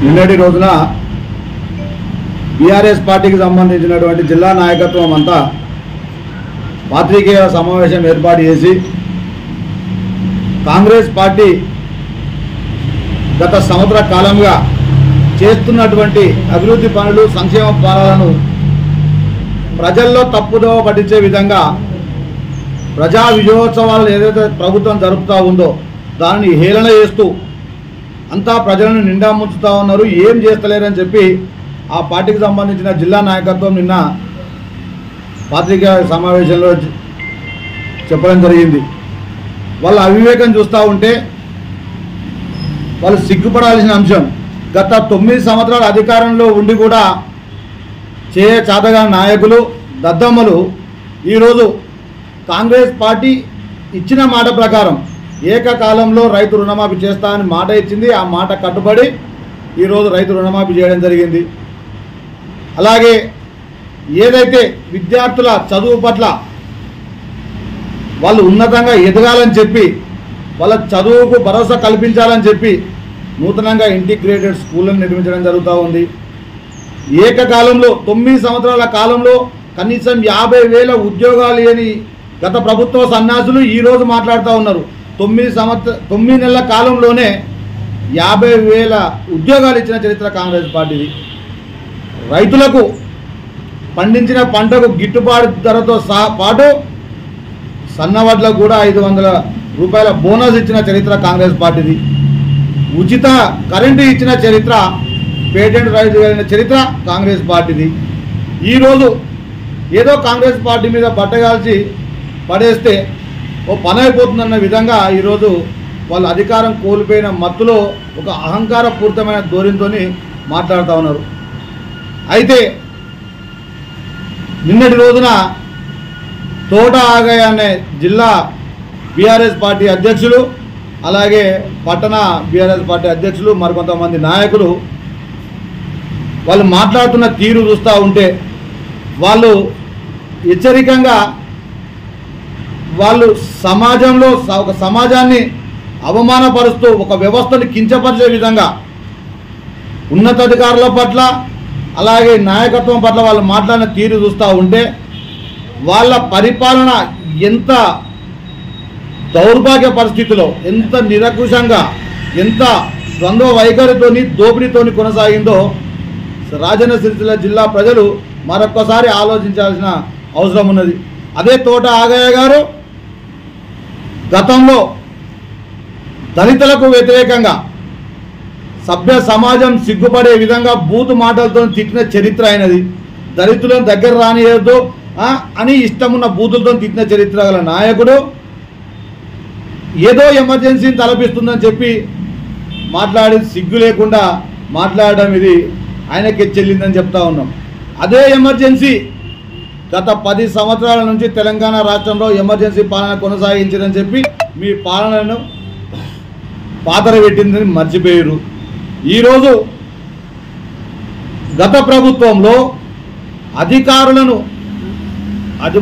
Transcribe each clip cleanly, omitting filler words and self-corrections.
నిన్నటి రోజున బీఆర్ఎస్ పార్టీకి సంబంధించినటువంటి జిల్లా నాయకత్వం అంతా పాత్రికేయ సమావేశం ఏర్పాటు చేసి కాంగ్రెస్ పార్టీ గత సంవత్సర కాలంగా చేస్తున్నటువంటి అభివృద్ధి పనులు సంక్షేమ పాలనను ప్రజల్లో తప్పుదోవ పట్టించే విధంగా ప్రజా విజయోత్సవాలు ఏదైతే ప్రభుత్వం జరుపుతూ ఉందో దానిని హేళన చేస్తూ అంతా ప్రజలను నిండా ముంచుతూ ఉన్నారు, ఏం చేస్తలేరని చెప్పి ఆ పార్టీకి సంబంధించిన జిల్లా నాయకత్వం నిన్న పాత్రికేయ సమావేశంలో చెప్పడం జరిగింది. వాళ్ళ అవివేకం చూస్తూ ఉంటే వాళ్ళు సిగ్గుపడాల్సిన అంశం. గత 9 సంవత్సరాల అధికారంలో ఉండి కూడా చేతగా నాయకులు దద్దమ్మలు ఈరోజు కాంగ్రెస్ పార్టీ ఇచ్చిన మాట ప్రకారం ఏకకాలంలో రైతు రుణమాఫీ చేస్తా అని మాట ఇచ్చింది. ఆ మాట కట్టుబడి ఈరోజు రైతు రుణమాఫీ చేయడం జరిగింది. అలాగే ఏదైతే విద్యార్థుల చదువు పట్ల వాళ్ళు ఉన్నతంగా ఎదగాలని చెప్పి వాళ్ళ చదువుకు భరోసా కల్పించాలని చెప్పి నూతనంగా ఇంటిగ్రేటెడ్ స్కూళ్ళను నిర్మించడం జరుగుతూ ఉంది. ఏకకాలంలో 9 సంవత్సరాల కాలంలో కనీసం 50,000 ఉద్యోగాలు అని గత ప్రభుత్వ సన్నాసులు ఈరోజు మాట్లాడుతూ ఉన్నారు. 9 నెలల కాలంలోనే 50,000 ఉద్యోగాలు ఇచ్చిన చరిత్ర కాంగ్రెస్ పార్టీది. రైతులకు పండించిన పంటకు గిట్టుబాటు ధరతో పాటు సన్నవడ్లకు కూడా 500 రూపాయల బోనస్ ఇచ్చిన చరిత్ర కాంగ్రెస్ పార్టీది. ఉచిత కరెంటు ఇచ్చిన చరిత్ర, పేటెంట్ రైతు కలిగిన చరిత్ర కాంగ్రెస్ పార్టీది. ఈరోజు ఏదో కాంగ్రెస్ పార్టీ మీద బట్టగాల్చి పడేస్తే ఓ పని అయిపోతుందన్న విధంగా ఈరోజు వాళ్ళు అధికారం కోల్పోయిన మత్తులో ఒక అహంకారపూరితమైన ధోరణితో మాట్లాడుతూ ఉన్నారు. అయితే నిన్నటి రోజున తోట ఆగయ్య అనే జిల్లా బీఆర్ఎస్ పార్టీ అధ్యక్షులు, అలాగే పట్టణ బీఆర్ఎస్ పార్టీ అధ్యక్షులు, మరికొంతమంది నాయకులు వాళ్ళు మాట్లాడుతున్న తీరు చూస్తూ ఉంటే వాళ్ళు హెచ్చరికంగా వాళ్ళు సమాజంలో ఒక సమాజాన్ని అవమానపరుస్తూ ఒక వ్యవస్థను కించపరిచే విధంగా ఉన్నతాధికారుల పట్ల అలాగే నాయకత్వం పట్ల వాళ్ళు మాట్లాడిన తీరు చూస్తూ ఉంటే వాళ్ళ పరిపాలన ఎంత దౌర్భాగ్య పరిస్థితిలో, ఎంత నిరకుశంగా, ఎంత ద్వంద్వ వైఖరితోని దోపిడీతోని కొనసాగిందో రాజన్న సిరిసిల్ల జిల్లా ప్రజలు మరొక్కసారి ఆలోచించాల్సిన అవసరం ఉన్నది. అదే తోట ఆగయ్య గారు గతంలో దళితులకు వ్యతిరేకంగా సభ్య సమాజం సిగ్గుపడే విధంగా బూతు మాటలతో తిట్టిన చరిత్ర అయినది. దళితులను దగ్గర రానియద్దు అని ఇష్టమున్న బూతులతో తిట్టిన చరిత్ర గల నాయకుడు ఏదో ఎమర్జెన్సీని తలపిస్తుందని చెప్పి మాట్లాడి సిగ్గు లేకుండా మాట్లాడడం ఇది ఆయనకే చెల్లిందని చెప్తా ఉన్నాం. అదే ఎమర్జెన్సీ గత 10 సంవత్సరాల నుంచి తెలంగాణ రాష్ట్రంలో ఎమర్జెన్సీ పాలన కొనసాగించిందని చెప్పి మీ పాలనను పాతర పెట్టిందని మర్చిపోయారు. ఈరోజు గత ప్రభుత్వంలో అధికారులను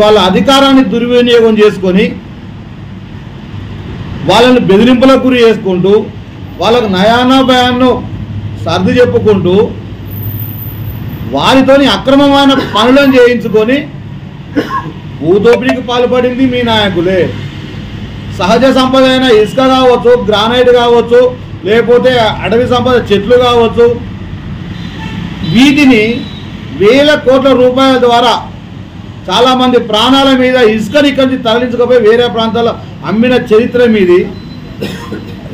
వాళ్ళ అధికారాన్ని దుర్వినియోగం చేసుకొని వాళ్ళని బెదిరింపులకు గురి చేసుకుంటూ వాళ్ళకు నయానా భయాన్ని సర్ది చెప్పుకుంటూ వారితోని అక్రమమైన పనులను చేయించుకొని భూదోపిడీకి పాల్పడింది మీ నాయకులే. సహజ సంపద అయిన ఇసుక కావచ్చు, గ్రానైట్ కావచ్చు, లేకపోతే అడవి సంపద చెట్లు కావచ్చు, వీటిని వేల కోట్ల రూపాయల ద్వారా చాలామంది ప్రాణాల మీద ఇసుకని ఇక్కడి నుంచి తరలించకపోయి వేరే ప్రాంతాల్లో అమ్మిన చరిత్ర మీది.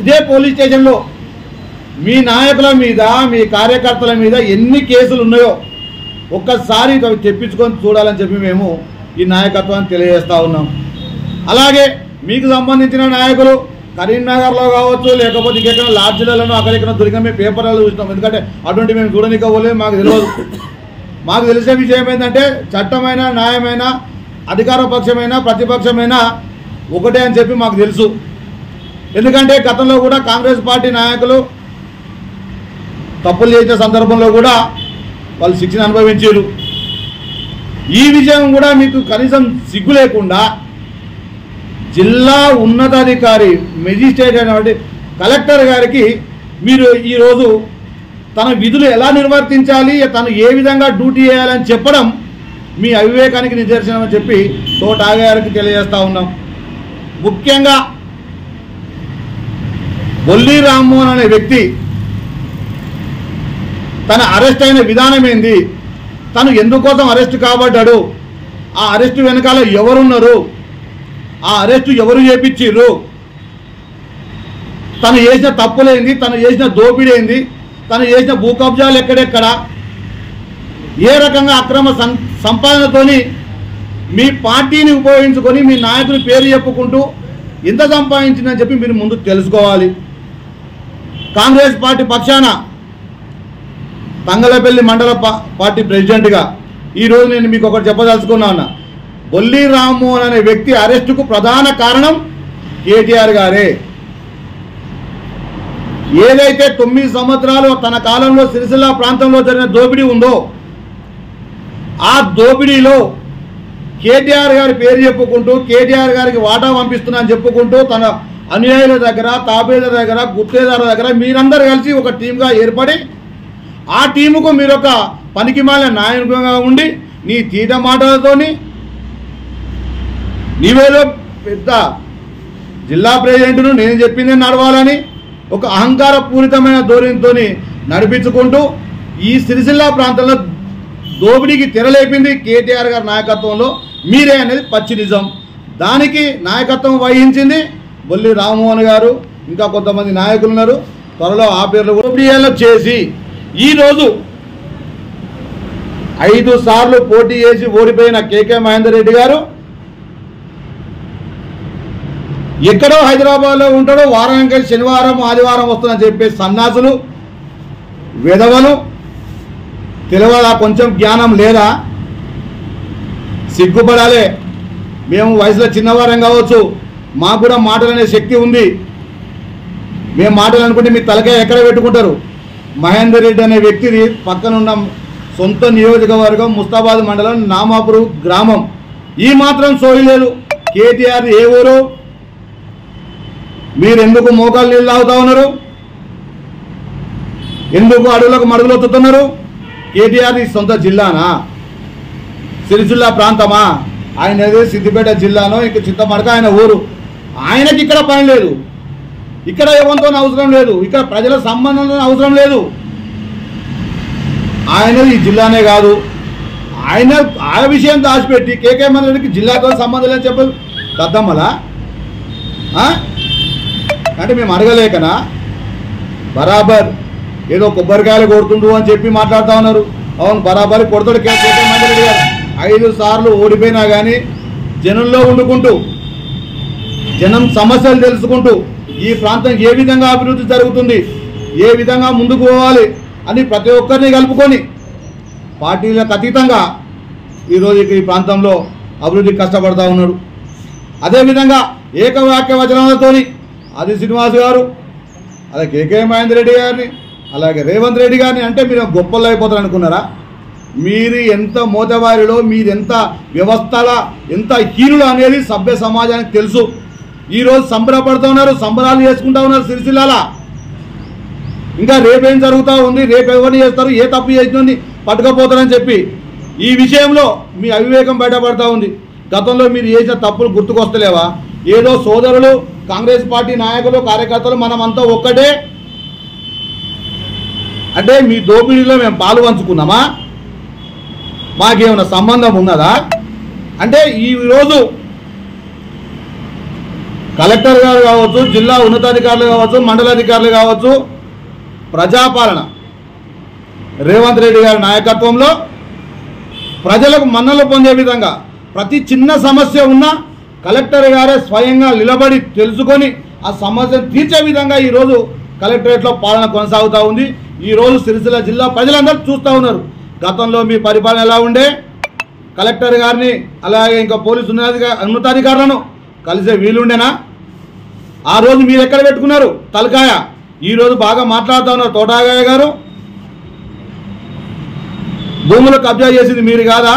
ఇదే పోలీస్ స్టేషన్లో మీ నాయకుల మీద, మీ కార్యకర్తల మీద ఎన్ని కేసులు ఉన్నాయో ఒక్కసారి తెప్పించుకొని చూడాలని చెప్పి మేము ఈ నాయకత్వాన్ని తెలియజేస్తూ ఉన్నాం. అలాగే మీకు సంబంధించిన నాయకులు కరీంనగర్లో కావచ్చు, లేకపోతే ఇంకెక్కడ లాడ్జిలలో అక్కడెక్కడ దొరికిన మేము పేపర్లలో చూసినాం. ఎందుకంటే అటువంటి మేము చూడనికోలేదు, మాకు తెలియదు. మాకు తెలిసిన విషయం ఏంటంటే చట్టమైన, న్యాయమైన, అధికార పక్షమైన, ప్రతిపక్షమైన ఒకటే అని చెప్పి మాకు తెలుసు. ఎందుకంటే గతంలో కూడా కాంగ్రెస్ పార్టీ నాయకులు తప్పులు చేసిన సందర్భంలో కూడా వాళ్ళు శిక్షణ అనుభవించారు. ఈ విషయం కూడా మీకు కనీసం సిగ్గు లేకుండా జిల్లా ఉన్నతాధికారి మెజిస్ట్రేట్ అయినటువంటి కలెక్టర్ గారికి మీరు ఈరోజు తన విధులు ఎలా నిర్వర్తించాలి, తను ఏ విధంగా డ్యూటీ చేయాలని చెప్పడం మీ అవివేకానికి నిదర్శనం అని చెప్పి తోట గారికి తెలియజేస్తూ ఉన్నాం. ముఖ్యంగా బొల్లి రామ్మోహన్ అనే వ్యక్తి తన అరెస్ట్ అయిన విధానం ఏంది, తను ఎందుకోసం అరెస్ట్ కాబడ్డాడు, ఆ అరెస్టు వెనకాల ఎవరున్నారు, ఆ అరెస్టు ఎవరు చేపించిర్రు, తను చేసిన తప్పులేంది, తను చేసిన దోపిడీ ఏంది, తను చేసిన భూ కబ్జాలు ఎక్కడెక్కడ, ఏ రకంగా అక్రమ సంపాదనతోని మీ పార్టీని ఉపయోగించుకొని మీ నాయకుని పేరు చెప్పుకుంటూ ఎంత సంపాదించిందని చెప్పి మీరు ముందు తెలుసుకోవాలి. కాంగ్రెస్ పార్టీ పక్షాన తంగలపల్లి మండల పార్టీ ప్రెసిడెంట్గా ఈరోజు నేను మీకు ఒకటి చెప్పదలుచుకున్నా. బొల్లి రామ్మోహన్ అనే వ్యక్తి అరెస్టుకు ప్రధాన కారణం కేటీఆర్ గారే. ఏదైతే 9 సంవత్సరాలు తన కాలంలో సిరిసిల్ల ప్రాంతంలో జరిగిన దోపిడీ ఉందో ఆ దోపిడీలో కేటీఆర్ గారి పేరు చెప్పుకుంటూ కేటీఆర్ గారికి వాటా పంపిస్తున్నా అని చెప్పుకుంటూ తన అనుయాయుల దగ్గర, తాబేదారుల దగ్గర, గుత్తేదారుల దగ్గర మీరందరూ కలిసి ఒక టీంగా ఏర్పడి ఆ టీముకు మీరు ఒక పనికిమాలిన నాయకుగా ఉండి నీ తీట మాటలతోని నీవేదో పెద్ద జిల్లా ప్రెసిడెంట్ను నేను చెప్పింది నడవాలని ఒక అహంకార పూరితమైన ధోరణితో నడిపించుకుంటూ ఈ సిరిసిల్ల ప్రాంతంలో దోపిడీకి తెరలేపింది కేటీఆర్ గారి నాయకత్వంలో మీరే అనేది పచ్చి నిజం. దానికి నాయకత్వం వహించింది బొల్లి రామ్మోహన్ గారు, ఇంకా కొంతమంది నాయకులు ఉన్నారు. త్వరలో ఆ పేర్లు దోపిడీలో చేసి ఈరోజు 5 సార్లు పోటీ చేసి ఓడిపోయిన కేకే మహేందర్ రెడ్డి గారు ఎక్కడో హైదరాబాద్లో ఉంటాడో, వారానికి శనివారం ఆదివారం వస్తుందని చెప్పే సన్నాసులు విధవలు తెలియదా? కొంచెం జ్ఞానం లేదా? సిగ్గుపడాలి. మేము వయసులో చిన్నవారం కావచ్చు, మాకు కూడా మాటలనే శక్తి ఉంది. మేము మాటలు అనుకుంటే మీ తలకాయ ఎక్కడ పెట్టుకుంటారు? మహేందర్ రెడ్డి అనే వ్యక్తిది పక్కనున్న సొంత నియోజకవర్గం ముస్తాబాద్ మండలం నామాపూర్ గ్రామం. ఈ మాత్రం సోయి లేదు. కేటీఆర్ ఏ ఊరు? మీరెందుకు మోకాలు నీళ్ళు తాగుతా ఉన్నారు? ఎందుకు అడవులకు మడుగులు వస్తున్నారు? కేటీఆర్ సొంత జిల్లానా? సిరిసిల్ల ప్రాంతమా? ఆయనది సిద్దిపేట జిల్లానో ఇంక చింతమడక ఆయన ఊరు. ఆయనకి ఇక్కడ పని లేదు, ఇక్కడ ఎవరితో అవసరం లేదు, ఇక్కడ ప్రజల సంబంధంతో అవసరం లేదు. ఆయనది ఈ జిల్లానే కాదు. ఆయన ఆ విషయం దాచిపెట్టి కేకే మంత్రికి జిల్లాతో సంబంధం లేని చెప్పదు దద్దమ్మలా? అంటే మేము అడగలేకనా? బరాబర్ ఏదో కొబ్బరికాయలు కొడుతుండు అని చెప్పి మాట్లాడుతూ ఉన్నారు. అవును, బరాబర్ కొడతాడు కేకే మంత్రి గారు. 5 సార్లు ఓడిపోయినా కానీ జనంలో వండుకుంటూ జనం సమస్యలు తెలుసుకుంటూ ఈ ప్రాంతం ఏ విధంగా అభివృద్ధి జరుగుతుంది, ఏ విధంగా ముందుకు పోవాలి అని ప్రతి ఒక్కరిని కలుపుకొని పార్టీలకు అతీతంగా ఈరోజు ఈ ప్రాంతంలో అభివృద్ధికి కష్టపడుతూ ఉన్నాడు. అదేవిధంగా ఏకవాక్య వచనాలతోని ఆది శ్రీనివాస్ గారు, అలాగే కేకే మహేందర్ రెడ్డి గారిని, అలాగే రేవంత్ రెడ్డి గారిని అంటే మీరు గొప్పలు అయిపోతారు అనుకున్నారా? మీరు ఎంత మోతవారిలో, మీరెంత వ్యవస్థల ఎంత హీనులు అనేది సభ్య సమాజానికి తెలుసు. ఈరోజు సంబరపడుతూ ఉన్నారు, సంబరాలు చేసుకుంటూ ఉన్నారు సిరిసిల్లాల. ఇంకా రేపేం జరుగుతూ ఉంది, రేపు ఎవరిని చేస్తారు, ఏ తప్పు చేసినోని పట్టుకపోతారని చెప్పి ఈ విషయంలో మీ అవివేకం బయటపడతా ఉంది. గతంలో మీరు చేసిన తప్పులు గుర్తుకొస్తలేవా? ఏదో సోదరులు కాంగ్రెస్ పార్టీ నాయకులు కార్యకర్తలు మనమంతా ఒక్కటే అంటే మీ దోపిడీలో మేము పాలు పంచుకున్నామా? మాకేమైనా సంబంధం ఉన్నదా? అంటే ఈరోజు కలెక్టర్ గారు కావచ్చు, జిల్లా ఉన్నతాధికారులు కావచ్చు, మండలాధికారులు కావచ్చు, ప్రజాపాలన రేవంత్ రెడ్డి గారి నాయకత్వంలో ప్రజలకు మన్నలు పొందే విధంగా ప్రతి చిన్న సమస్య ఉన్నా కలెక్టర్ గారే స్వయంగా నిలబడి తెలుసుకొని ఆ సమస్యను తీర్చే విధంగా ఈరోజు కలెక్టరేట్లో పాలన కొనసాగుతూ ఉంది. ఈరోజు సిరిసిల్ల జిల్లా ప్రజలందరూ చూస్తూ ఉన్నారు. గతంలో మీ పరిపాలన ఎలా ఉండే? కలెక్టర్ గారిని అలాగే ఇంకా పోలీసు ఉన్నతాధికారులను కలిసే వీలుండేనా? ఆ రోజు మీరు ఎక్కడ పెట్టుకున్నారు తలకాయ? ఈరోజు బాగా మాట్లాడుతూ ఉన్నారు. తోటాగాయ గారు భూములు కబ్జా చేసింది మీరు కాదా?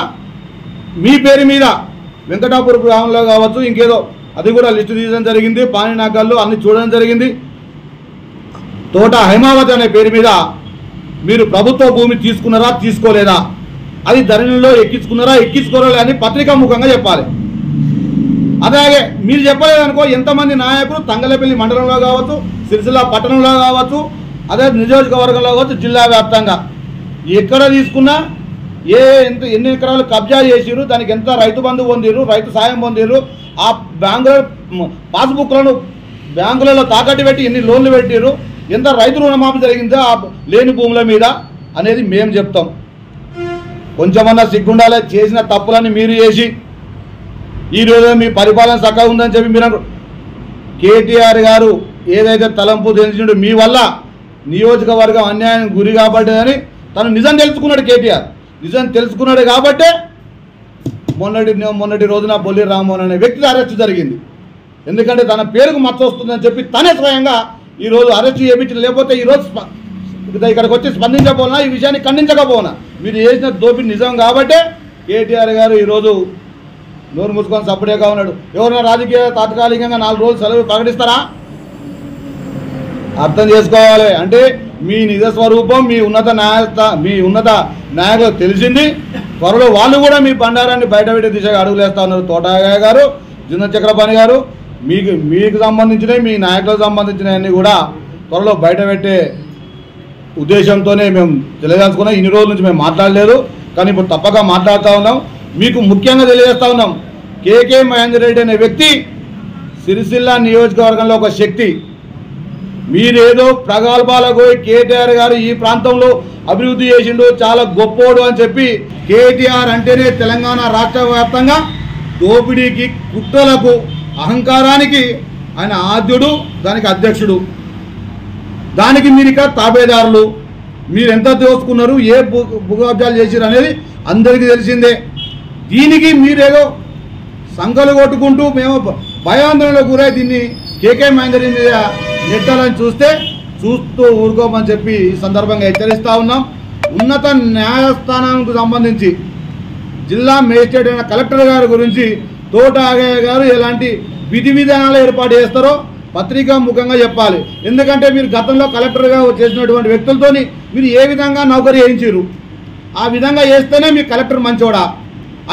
మీ పేరు మీద వెంకటాపూర్ గ్రామంలో కావచ్చు, ఇంకేదో అది కూడా లిస్టు తీయడం జరిగింది. పానీనాగాల్లో అన్ని చూడడం జరిగింది. తోట హైమావతి అనే పేరు మీద మీరు ప్రభుత్వ భూమి తీసుకున్నారా తీసుకోలేదా, అది ధరణిలో ఎక్కించుకున్నారా ఎక్కించుకోరా అని పత్రికా ముఖంగా చెప్పాలి. అలాగే మీరు చెప్పలేదనుకో ఎంతమంది నాయకులు తంగలపల్లి మండలంలో కావచ్చు, సిరిసిల్ల పట్టణంలో కావచ్చు, అదే నియోజకవర్గంలో కావచ్చు, జిల్లా వ్యాప్తంగా ఎక్కడ తీసుకున్నా ఎన్ని ఎకరాలు కబ్జా చేసిరు, దానికి ఎంత రైతు బంధు పొందిరు, రైతు సాయం పొందిరు, ఆ బ్యాంకుల పాస్బుక్లను బ్యాంకులలో తాకట్టు పెట్టి ఎన్ని లోన్లు పెట్టిరు, ఎంత రైతు రుణమాఫీ జరిగిందో ఆ లేని భూముల మీద అనేది మేము చెప్తాం. కొంచెమన్నా సిగ్గుండాలే, చేసిన తప్పులని మీరు చేసి ఈరోజు మీ పరిపాలన చక్కగా ఉందని చెప్పి మీరు కేటీఆర్ గారు ఏదైతే తలంపు తెలిసిండో మీ వల్ల నియోజకవర్గం అన్యాయం గురి కాబట్టేదని తను నిజం తెలుసుకున్నాడు. కేటీఆర్ నిజం తెలుసుకున్నాడు కాబట్టే మొన్నటి రోజున బొల్లి రామ్మోహన్ అనే వ్యక్తి అరెస్ట్ జరిగింది. ఎందుకంటే తన పేరుకు మచ్చ వస్తుందని చెప్పి తనే స్వయంగా ఈరోజు అరెస్ట్ చేయించిన, లేకపోతే ఈరోజు ఇక్కడికి వచ్చి స్పందించకపోనా, ఈ విషయాన్ని ఖండించకపోనా, మీరు చేసిన దోపిడీ నిజం కాబట్టే కేటీఆర్ గారు ఈరోజు నోరు మూసుకొని సపరేట్గా ఉన్నాడు. ఎవరైనా రాజకీయ తాత్కాలికంగా 4 రోజులు సెలవు ప్రకటిస్తారా? అర్థం చేసుకోవాలి. అంటే మీ నిజ స్వరూపం మీ ఉన్నత నాయకులకు తెలిసింది. త్వరలో వాళ్ళు కూడా మీ బండారాన్ని బయటపెట్టే దిశగా అడుగులేస్తా ఉన్నారు. తోటయ్య గారు, జిన్న చక్రపాణి గారు, మీకు సంబంధించినవి, మీ నాయకులకు సంబంధించినవన్నీ కూడా త్వరలో బయటపెట్టే ఉద్దేశంతోనే మేము తెలియజేసుకున్నాం. ఇన్ని రోజుల నుంచి మేము మాట్లాడలేదు, కానీ ఇప్పుడు తప్పక మాట్లాడుతూ ఉన్నాం. మీకు ముఖ్యంగా తెలియజేస్తా ఉన్నాం, కేకే మహేందర్ రెడ్డి అనే వ్యక్తి సిరిసిల్ల నియోజకవర్గంలో ఒక శక్తి. మీరేదో ప్రగల్భాలకు కేటీఆర్ గారు ఈ ప్రాంతంలో అభివృద్ధి చేసిండు, చాలా గొప్పోడు అని చెప్పి, కేటీఆర్ అంటేనే తెలంగాణ రాష్ట్ర వ్యాప్తంగా దోపిడీకి, కుట్రలకు, అహంకారానికి ఆయన ఆద్యుడు, దానికి అధ్యక్షుడు. దానికి మీరు ఇక్కడ తాబేదారులు. మీరు ఎంత దోసుకున్నారు, ఏ భూకబ్జాలు చేసిరు అనేది అందరికీ తెలిసిందే. దీనికి మీరేదో సంకలు కొట్టుకుంటూ మేము భయాందోళనలో గురై దీన్ని కేకే మహేందర్ మీద నెట్టాలని చూస్తూ ఊరుకోమని చెప్పి ఈ సందర్భంగా హెచ్చరిస్తూ ఉన్నాం. ఉన్నత న్యాయస్థానానికి సంబంధించి జిల్లా మేజిస్ట్రేట్ అయిన కలెక్టర్ గారి గురించి తోట ఆగయ్య గారు ఎలాంటి విధి విధానాలు ఏర్పాటు చేస్తారో పత్రికా ముఖంగా చెప్పాలి. ఎందుకంటే మీరు గతంలో కలెక్టర్గా చేసినటువంటి వ్యక్తులతోని మీరు ఏ విధంగా నౌకరీ చేయించారు, ఆ విధంగా చేస్తేనే మీ కలెక్టర్ మంచోడా,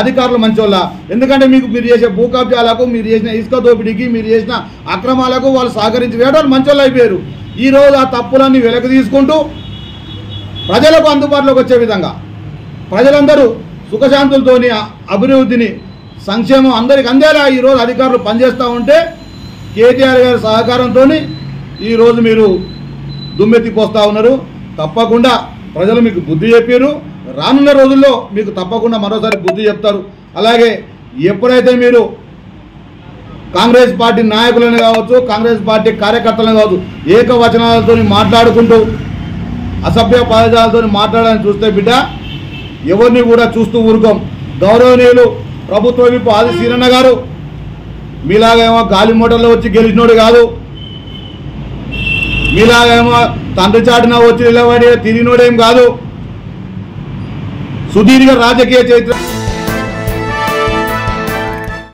అధికారులు మంచోళ్ళ? ఎందుకంటే మీరు చేసే భూ కబ్జాలకు, మీరు చేసిన ఇసుక దోపిడీకి, మీరు చేసిన అక్రమాలకు వాళ్ళు సహకరించి వేయడం మంచోళ్ళు అయిపోయారు. ఈరోజు ఆ తప్పులన్నీ వెనక్కి తీసుకుంటూ ప్రజలకు అందుబాటులోకి వచ్చే విధంగా, ప్రజలందరూ సుఖశాంతులతోని అభివృద్ధిని, సంక్షేమం అందరికి అందేలా ఈరోజు అధికారులు పనిచేస్తూ ఉంటే కేటీఆర్ గారి సహకారంతో ఈరోజు మీరు దుమ్మెత్తిపోస్తూ ఉన్నారు. తప్పకుండా ప్రజలు మీకు బుద్ధి చెప్పారు. రానున్న రోజుల్లో మీకు తప్పకుండా మరోసారి బుద్ధి చెప్తారు. అలాగే ఎప్పుడైతే మీరు కాంగ్రెస్ పార్టీ నాయకులను కావచ్చు, కాంగ్రెస్ పార్టీ కార్యకర్తలను కావచ్చు, ఏకవచనాలతో మాట్లాడుకుంటూ అసభ్య పదజాలతో మాట్లాడాలని చూస్తే బిడ్డ ఎవరిని కూడా చూస్తూ ఊరుకోం. గౌరవనీయులు ప్రభుత్వ విప్ ఆది శ్రీరన్న గారు మీలాగేమో గాలి మోటార్లో వచ్చి గెలిచినోడు కాదు, మీలాగేమో తండ్రి చాటున వచ్చి నిలబడి తిరిగినోడేం కాదు. సుదీర్ఘ రాజకీయ చరిత్ర